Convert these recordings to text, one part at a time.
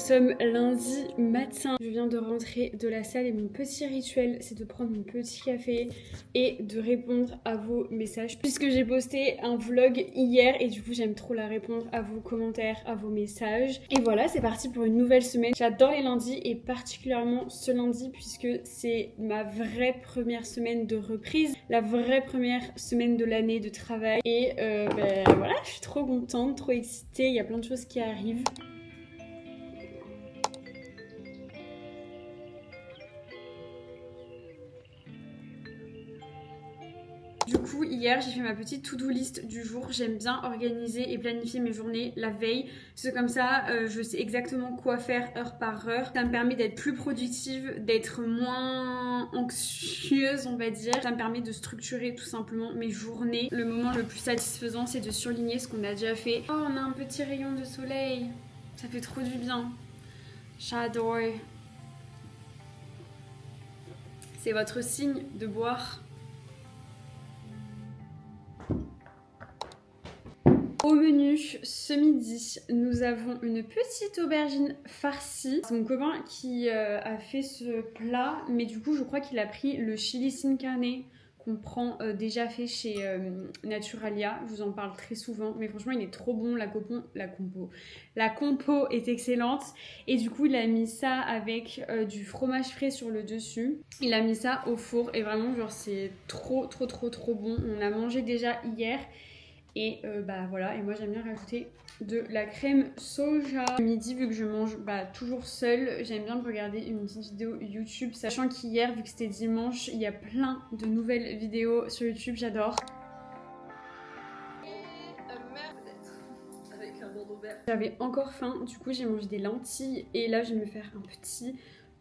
sommes lundi matin. Je viens de rentrer de la salle et mon petit rituel, c'est de prendre mon petit café et de répondre à vos messages. Puisque j'ai posté un vlog hier et du coup j'aime trop la répondre à vos commentaires, à vos messages. Et voilà, c'est parti pour une nouvelle semaine. J'adore les lundis et particulièrement ce lundi puisque c'est ma vraie première semaine de reprise, la vraie première semaine de l'année de travail. Et voilà, je suis trop contente, trop excitée, il y a plein de choses qui arrivent. Du coup, hier, j'ai fait ma petite to-do list du jour. J'aime bien organiser et planifier mes journées la veille. C'est comme ça, je sais exactement quoi faire heure par heure. Ça me permet d'être plus productive, d'être moins anxieuse, on va dire. Ça me permet de structurer tout simplement mes journées. Le moment le plus satisfaisant, c'est de surligner ce qu'on a déjà fait. Oh, on a un petit rayon de soleil. Ça fait trop du bien. J'adore. C'est votre signe de boire. Au menu, ce midi, nous avons une petite aubergine farcie. C'est mon copain qui a fait ce plat, mais du coup, je crois qu'il a pris le chili sin carne qu'on prend déjà fait chez Naturalia. Je vous en parle très souvent, mais franchement, il est trop bon. La compo est excellente. Et du coup, il a mis ça avec du fromage frais sur le dessus. Il a mis ça au four et vraiment, genre, c'est trop bon. On a mangé déjà hier. Et voilà, et moi j'aime bien rajouter de la crème soja. Midi, vu que je mange toujours seule, j'aime bien me regarder une petite vidéo YouTube, sachant qu'hier, vu que c'était dimanche, il y a plein de nouvelles vidéos sur YouTube, j'adore. J'avais encore faim, du coup j'ai mangé des lentilles et là je vais me faire un petit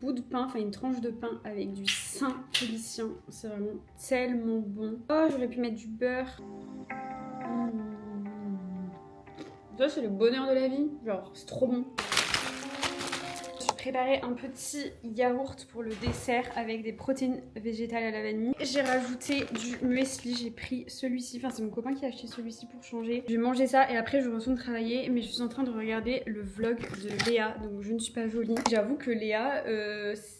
bout de pain, enfin une tranche de pain avec du Saint-Félicien. C'est vraiment tellement bon. Oh, j'aurais pu mettre du beurre. Ça, c'est le bonheur de la vie. Genre, c'est trop bon. J'ai préparé un petit yaourt pour le dessert avec des protéines végétales à la vanille. J'ai rajouté du muesli. J'ai pris celui-ci. Enfin, c'est mon copain qui a acheté celui-ci pour changer. Je vais manger ça et après, je retourne travailler. Mais je suis en train de regarder le vlog de Léa. Donc, je ne suis pas jolie. J'avoue que Léa,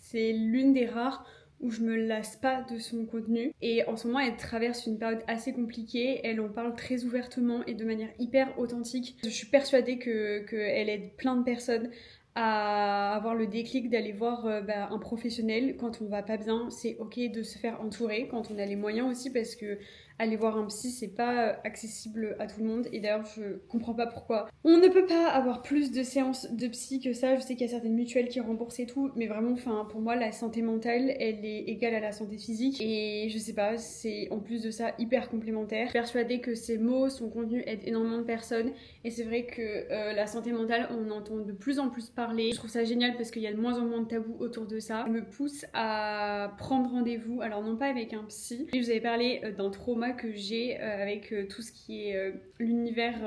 c'est l'une des rares où je me lasse pas de son contenu. Et en ce moment, elle traverse une période assez compliquée. Elle en parle très ouvertement et de manière hyper authentique. Je suis persuadée qu'elle aide plein de personnes à avoir le déclic d'aller voir un professionnel quand on va pas bien. C'est ok de se faire entourer quand on a les moyens aussi, parce que aller voir un psy, c'est pas accessible à tout le monde. Et d'ailleurs, je comprends pas pourquoi on ne peut pas avoir plus de séances de psy que ça. Je sais qu'il y a certaines mutuelles qui remboursent et tout, mais vraiment, enfin, pour moi, la santé mentale, elle est égale à la santé physique. Et je sais pas, c'est en plus de ça hyper complémentaire. Je suis persuadée que ces mots, son contenu aide énormément de personnes. Et c'est vrai que la santé mentale, on entend de plus en plus parler. Je trouve ça génial parce qu'il y a de moins en moins de tabous autour de ça. Ça me pousse à prendre rendez-vous, alors non pas avec un psy. Et vous avez parlé d'un trauma que j'ai avec tout ce qui est l'univers,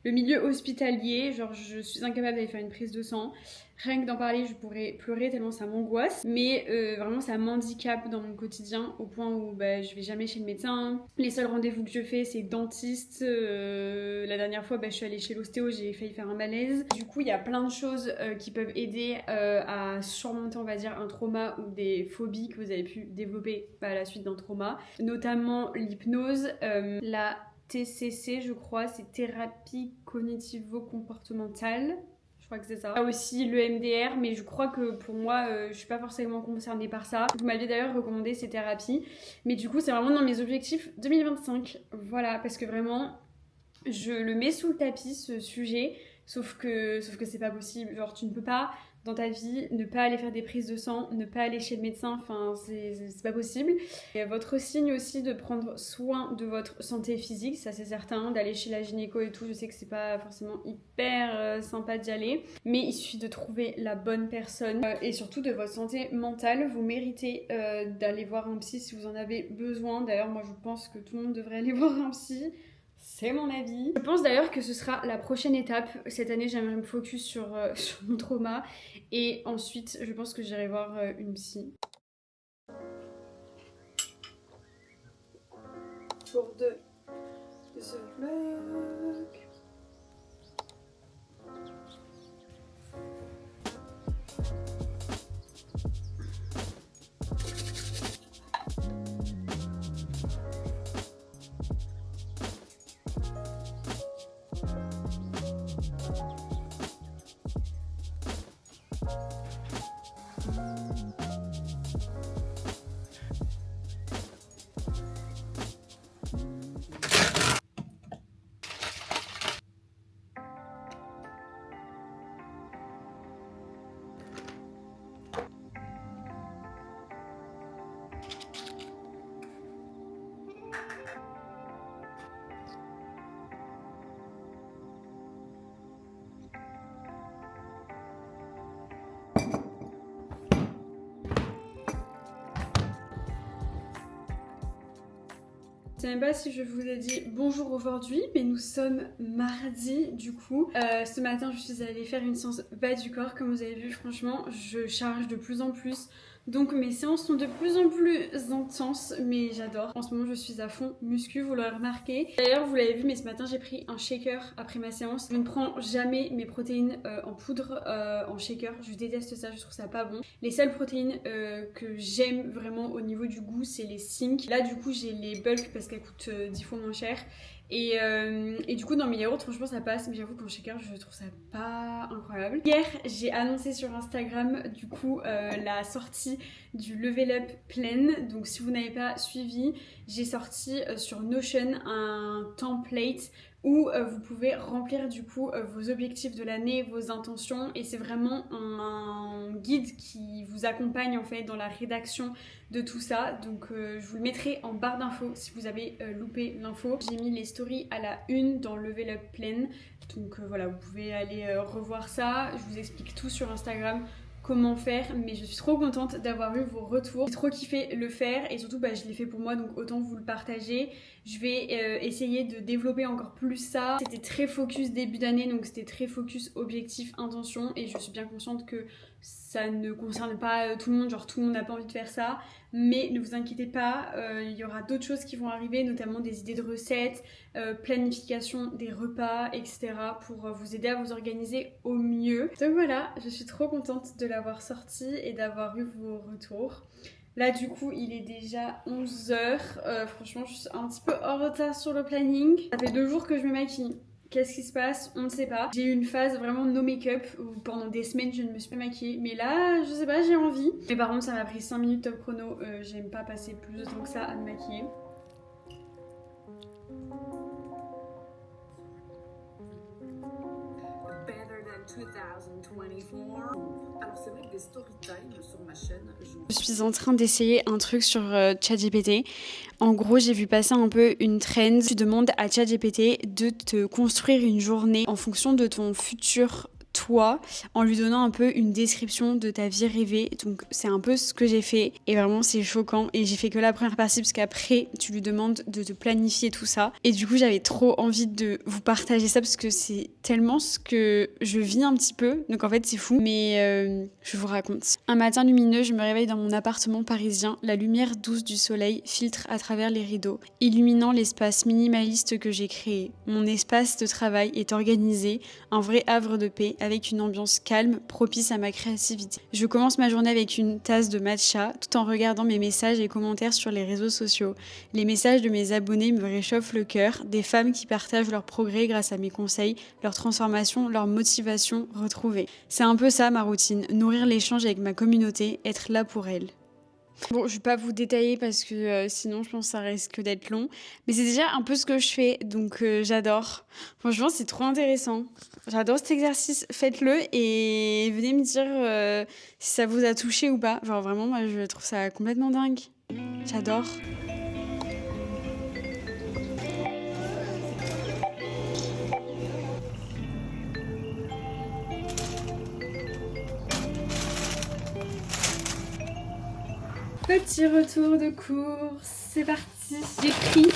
le milieu hospitalier. Genre, je suis incapable d'aller faire une prise de sang. Rien que d'en parler, je pourrais pleurer tellement ça m'angoisse. Mais vraiment, ça m'handicape dans mon quotidien au point où je vais jamais chez le médecin. Les seuls rendez-vous que je fais, c'est dentiste. La dernière fois, je suis allée chez l'ostéo, j'ai failli faire un malaise. Du coup, il y a plein de choses qui peuvent aider à surmonter, on va dire, un trauma ou des phobies que vous avez pu développer à la suite d'un trauma. Notamment l'hypnose, la TCC, je crois, c'est thérapie cognitivo-comportementale. Je crois que c'est ça. Il y a aussi le MDR, mais je crois que pour moi, je suis pas forcément concernée par ça. Vous m'aviez d'ailleurs recommandé ces thérapies, mais du coup, c'est vraiment dans mes objectifs 2025. Voilà, parce que vraiment, je le mets sous le tapis, ce sujet, sauf que c'est pas possible. Genre, tu ne peux pas, dans ta vie, ne pas aller faire des prises de sang, ne pas aller chez le médecin, enfin, c'est pas possible. Et votre signe aussi de prendre soin de votre santé physique, ça c'est certain, d'aller chez la gynéco et tout, je sais que c'est pas forcément hyper sympa d'y aller, mais il suffit de trouver la bonne personne. Et surtout de votre santé mentale, vous méritez d'aller voir un psy si vous en avez besoin. D'ailleurs, moi je pense que tout le monde devrait aller voir un psy. C'est mon avis. Je pense d'ailleurs que ce sera la prochaine étape. Cette année, j'aimerais me focus sur mon trauma. Et ensuite, je pense que j'irai voir une psy. Pour The Vlog. Je sais même pas si je vous ai dit bonjour aujourd'hui, mais nous sommes mardi du coup. Ce matin, je suis allée faire une séance bas du corps. Comme vous avez vu, franchement, je charge de plus en plus. Donc mes séances sont de plus en plus intenses, mais j'adore. En ce moment, je suis à fond muscu, vous l'aurez remarqué. D'ailleurs, vous l'avez vu, mais ce matin, j'ai pris un shaker après ma séance. Je ne prends jamais mes protéines en poudre, en shaker. Je déteste ça, je trouve ça pas bon. Les seules protéines que j'aime vraiment au niveau du goût, c'est les Sync. Là, du coup, j'ai les bulk parce qu'elles coûtent 10 fois moins cher. Et du coup dans mes yaourts franchement ça passe, mais j'avoue qu'en shaker je trouve ça pas incroyable. Hier j'ai annoncé sur Instagram du coup la sortie du Level Up Plan. Donc si vous n'avez pas suivi, j'ai sorti sur Notion un template où vous pouvez remplir du coup vos objectifs de l'année, vos intentions, et c'est vraiment un guide qui vous accompagne en fait dans la rédaction de tout ça. Donc je vous le mettrai en barre d'infos si vous avez loupé l'info. J'ai mis les stories à la une dans Level Up Plan, donc voilà, vous pouvez aller revoir ça. Je vous explique tout sur Instagram comment faire, mais je suis trop contente d'avoir eu vos retours. J'ai trop kiffé le faire et surtout je l'ai fait pour moi, donc autant vous le partager. Je vais essayer de développer encore plus ça. C'était très focus début d'année, donc c'était très focus objectif, intention, et je suis bien consciente que ça ne concerne pas tout le monde, genre tout le monde n'a pas envie de faire ça, mais ne vous inquiétez pas, il y aura d'autres choses qui vont arriver, notamment des idées de recettes, planification des repas, etc. pour vous aider à vous organiser au mieux. Donc voilà, je suis trop contente de l'avoir sorti et d'avoir eu vos retours. Là du coup il est déjà 11h, franchement je suis un petit peu en retard sur le planning. Ça fait 2 jours que je me maquille. Qu'est-ce qui se passe? On ne sait pas. J'ai eu une phase vraiment no make-up où pendant des semaines je ne me suis pas maquillée. Mais là, je sais pas, j'ai envie. Mais par contre, ça m'a pris 5 minutes top chrono. J'aime pas passer plus de temps que ça à me maquiller. Alors c'est vrai que des story time sur ma chaîne. Je suis en train d'essayer un truc sur ChatGPT. En gros, j'ai vu passer un peu une trend. Tu demandes à ChatGPT de te construire une journée en fonction de ton futur toi, en lui donnant un peu une description de ta vie rêvée. Donc c'est un peu ce que j'ai fait et vraiment c'est choquant, et j'ai fait que la première partie parce qu'après tu lui demandes de te planifier tout ça, et du coup j'avais trop envie de vous partager ça parce que c'est tellement ce que je vis un petit peu, donc en fait c'est fou, mais je vous raconte. Un matin lumineux, je me réveille dans mon appartement parisien. La lumière douce du soleil filtre à travers les rideaux, illuminant l'espace minimaliste que j'ai créé. Mon espace de travail est organisé, un vrai havre de paix avec une ambiance calme, propice à ma créativité. Je commence ma journée avec une tasse de matcha, tout en regardant mes messages et commentaires sur les réseaux sociaux. Les messages de mes abonnés me réchauffent le cœur, des femmes qui partagent leurs progrès grâce à mes conseils, leur transformation, leur motivation retrouvée. C'est un peu ça ma routine, nourrir l'échange avec ma communauté, être là pour elle. Bon, je vais pas vous détailler parce que sinon je pense que ça risque d'être long. Mais c'est déjà un peu ce que je fais, donc j'adore. Franchement, c'est trop intéressant. J'adore cet exercice. Faites-le et venez me dire si ça vous a touché ou pas. Genre vraiment, moi je trouve ça complètement dingue. J'adore. Petit retour de course, c'est parti. J'ai pris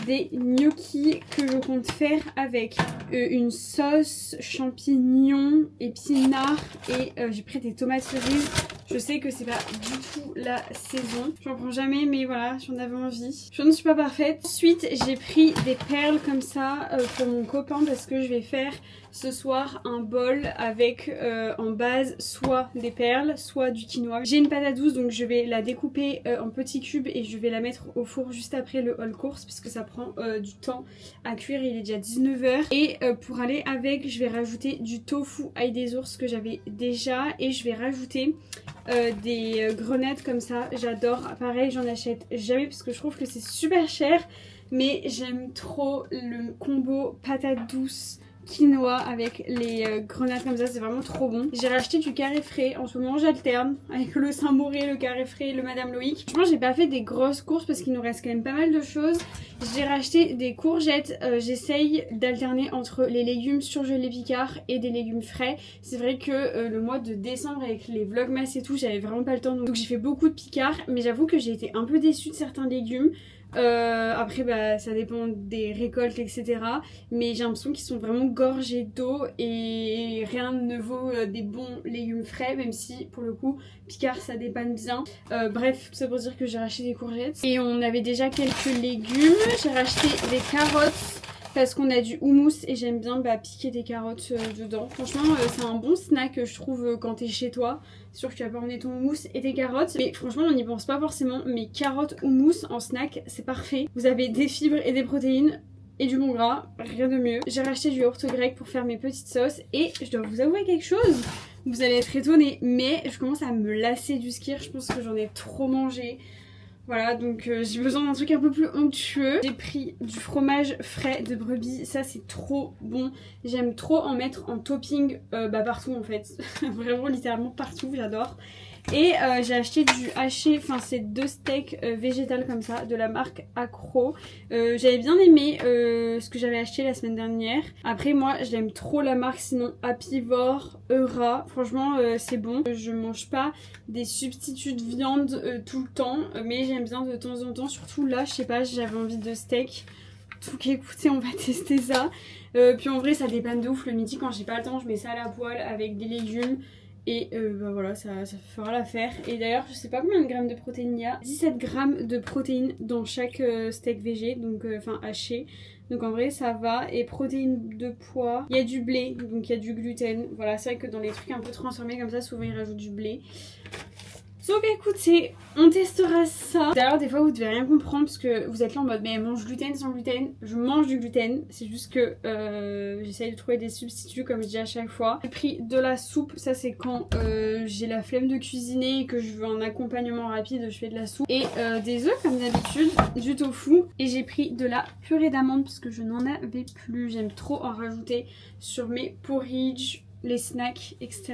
des gnocchis que je compte faire avec une sauce champignons, épinards, et j'ai pris des tomates cerises. Je sais que c'est pas du tout la saison, j'en prends jamais, mais voilà, j'en avais envie. Je ne suis pas parfaite. Ensuite, j'ai pris des perles comme ça pour mon copain parce que je vais faire ce soir un bol avec en base soit des perles, soit du quinoa. J'ai une patate douce, donc je vais la découper en petits cubes et je vais la mettre au four juste après le all course parce que ça prend du temps à cuire. Il est déjà 19h. Et pour aller avec, je vais rajouter du tofu ail des ours que j'avais déjà, et je vais rajouter des grenades comme ça. J'adore. Pareil, j'en achète jamais parce que je trouve que c'est super cher, mais j'aime trop le combo patate douce quinoa avec les grenades comme ça, c'est vraiment trop bon. J'ai racheté du carré frais, en ce moment j'alterne avec le Saint-Mauré, le carré frais et le Madame Loïc. Franchement j'ai pas fait des grosses courses parce qu'il nous reste quand même pas mal de choses. J'ai racheté des courgettes, j'essaye d'alterner entre les légumes surgelés Picard et des légumes frais. C'est vrai que le mois de décembre avec les vlogmas et tout, j'avais vraiment pas le temps, donc j'ai fait beaucoup de Picard, mais j'avoue que j'ai été un peu déçue de certains légumes. Après bah ça dépend des récoltes etc. Mais j'ai l'impression qu'ils sont vraiment gorgés d'eau et rien ne vaut des bons légumes frais, même si pour le coup Picard ça dépanne bien. Bref, tout ça pour dire que j'ai racheté des courgettes. Et on avait déjà quelques légumes. J'ai racheté des carottes parce qu'on a du houmous et j'aime bien piquer des carottes dedans. Franchement c'est un bon snack je trouve quand t'es chez toi. C'est sûr que tu vas pas emmener ton houmous et tes carottes, mais franchement on n'y pense pas forcément. Mais carottes houmous en snack c'est parfait. Vous avez des fibres et des protéines et du bon gras, rien de mieux. J'ai racheté du yaourt grec pour faire mes petites sauces et je dois vous avouer quelque chose. Vous allez être étonnés, mais je commence à me lasser du skyr. Je pense que j'en ai trop mangé. Voilà, donc j'ai besoin d'un truc un peu plus onctueux. J'ai pris du fromage frais de brebis, ça c'est trop bon. J'aime trop en mettre en topping partout en fait. Vraiment littéralement partout, j'adore. Et j'ai acheté du haché, enfin c'est 2 steaks végétales comme ça, de la marque Accro. J'avais bien aimé ce que j'avais acheté la semaine dernière. Après moi j'aime trop la marque sinon Apivore, Eura. Franchement c'est bon. Je mange pas des substituts de viande tout le temps, mais j'aime bien de temps en temps. Surtout là, je sais pas, j'avais envie de steak. Donc écoutez, on va tester ça. Puis en vrai ça dépanne de ouf le midi quand j'ai pas le temps. Je mets ça à la poêle avec des légumes. Et voilà, ça fera l'affaire. Et d'ailleurs, je sais pas combien de grammes de protéines il y a. 17 grammes de protéines dans chaque steak végé, donc enfin haché. Donc en vrai, ça va. Et protéines de pois. Il y a du blé, donc il y a du gluten. Voilà, c'est vrai que dans les trucs un peu transformés comme ça, souvent ils rajoutent du blé. Donc écoutez, on testera ça. D'ailleurs des fois vous devez rien comprendre parce que vous êtes là en mode mais elle mange gluten sans gluten. Je mange du gluten, c'est juste que j'essaye de trouver des substituts comme je dis à chaque fois. J'ai pris de la soupe, ça c'est quand j'ai la flemme de cuisiner et que je veux un accompagnement rapide, je fais de la soupe. Et des œufs comme d'habitude, du tofu. Et j'ai pris de la purée d'amandes parce que je n'en avais plus. J'aime trop en rajouter sur mes porridge, les snacks, etc.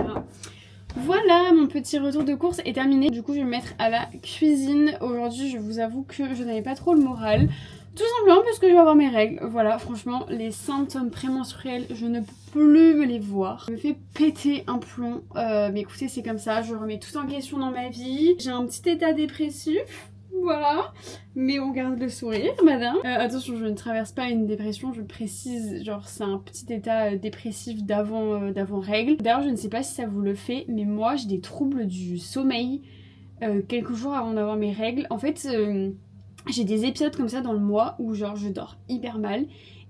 Voilà, mon petit retour de course est terminé. Du coup, je vais me mettre à la cuisine. Aujourd'hui, je vous avoue que je n'avais pas trop le moral. Tout simplement parce que je vais avoir mes règles. Voilà, franchement, les symptômes prémenstruels, je ne peux plus me les voir. Je me fais péter un plomb. Mais écoutez, c'est comme ça. Je remets tout en question dans ma vie. J'ai un petit état dépressif. Voilà, mais on garde le sourire, madame. Attention, je ne traverse pas une dépression, je précise, genre c'est un petit état dépressif d'avant règles. D'ailleurs, je ne sais pas si ça vous le fait, mais moi j'ai des troubles du sommeil quelques jours avant d'avoir mes règles. En fait, j'ai des épisodes comme ça dans le mois où genre je dors hyper mal.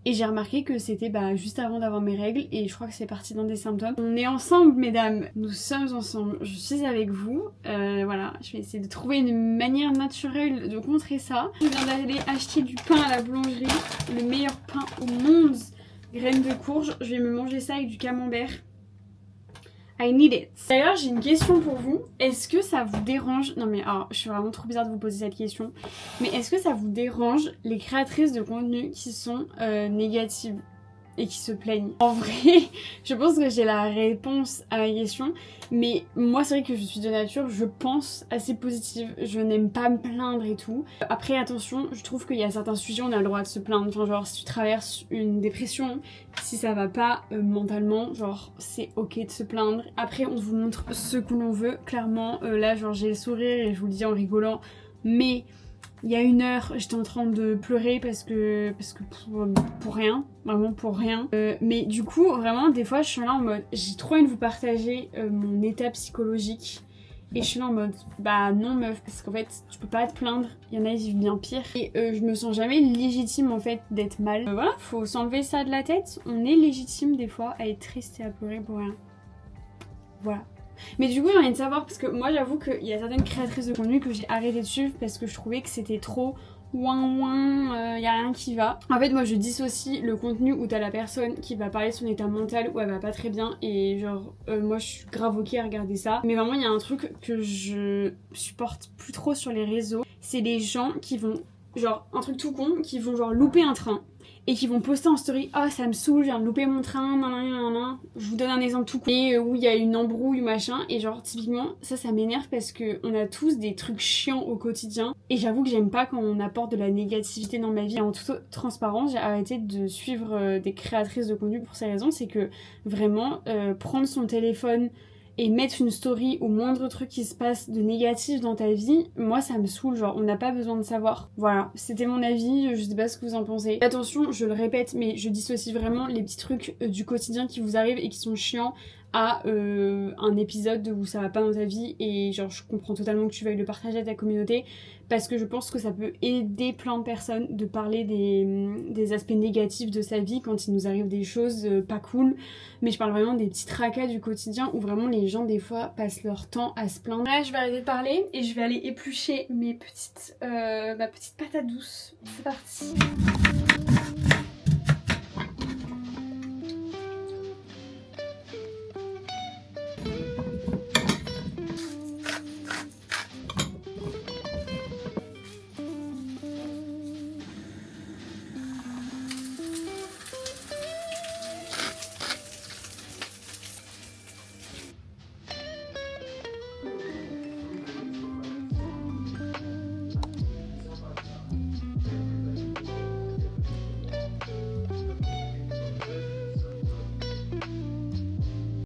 Et j'ai remarqué que c'était juste avant d'avoir mes règles et je crois que c'est parti dans des symptômes. On est ensemble mesdames, nous sommes ensemble, je suis avec vous. Voilà, je vais essayer de trouver une manière naturelle de contrer ça. Je viens d'aller acheter du pain à la boulangerie, le meilleur pain au monde. Graines de courge, je vais me manger ça avec du camembert. I need it. D'ailleurs, j'ai une question pour vous. Est-ce que ça vous dérange... Non mais alors, je suis vraiment trop bizarre de vous poser cette question. Mais est-ce que ça vous dérange les créatrices de contenu qui sont négatives et qui se plaignent? En vrai, je pense que j'ai la réponse à ma question. Mais moi, c'est vrai que je suis de nature, je pense, assez positive. Je n'aime pas me plaindre et tout. Après, attention, je trouve qu'il y a certains sujets, on a le droit de se plaindre. Enfin, genre, si tu traverses une dépression, si ça va pas mentalement, genre, c'est ok de se plaindre. Après, on vous montre ce que l'on veut. Clairement, là, genre, j'ai le sourire et je vous le dis en rigolant. Mais... il y a 1 heure, j'étais en train de pleurer parce que pour rien, vraiment pour rien. Mais du coup, vraiment, des fois, je suis là en mode, j'ai trop envie de vous partager mon état psychologique. Et je suis là en mode, bah non meuf, parce qu'en fait, tu peux pas te plaindre, il y en a, ils vivent bien pire. Et je me sens jamais légitime en fait d'être mal. Voilà, faut s'enlever ça de la tête. On est légitime des fois à être triste et à pleurer pour rien. Voilà. Mais du coup j'ai envie de savoir parce que moi j'avoue qu'il y a certaines créatrices de contenu que j'ai arrêté de suivre parce que je trouvais que c'était trop ouin y a rien qui va. En fait moi je dissocie le contenu où t'as la personne qui va parler de son état mental où elle va pas très bien et genre moi je suis grave ok à regarder ça. Mais vraiment il y a un truc que je supporte plus trop sur les réseaux, c'est les gens qui vont, genre un truc tout con, qui vont genre louper un train. Et qui vont poster en story, ah ça me saoule, je viens de louper mon train, nanana. Je vous donne un exemple tout con, et où il y a une embrouille machin, et genre typiquement ça m'énerve parce que on a tous des trucs chiants au quotidien, et j'avoue que j'aime pas quand on apporte de la négativité dans ma vie. En toute transparence, j'ai arrêté de suivre des créatrices de contenu pour ces raisons, c'est que vraiment prendre son téléphone et mettre une story au moindre truc qui se passe de négatif dans ta vie, moi ça me saoule, genre on n'a pas besoin de savoir. Voilà, c'était mon avis, je sais pas ce que vous en pensez. Attention, je le répète, mais je dissocie vraiment les petits trucs du quotidien qui vous arrivent et qui sont chiants à un épisode où ça va pas dans ta vie, et genre je comprends totalement que tu veuilles le partager à ta communauté parce que je pense que ça peut aider plein de personnes de parler des aspects négatifs de sa vie quand il nous arrive des choses pas cool, mais je parle vraiment des petits tracas du quotidien où vraiment les gens des fois passent leur temps à se plaindre. Là je vais arrêter de parler et je vais aller éplucher ma petite patate douce. C'est parti.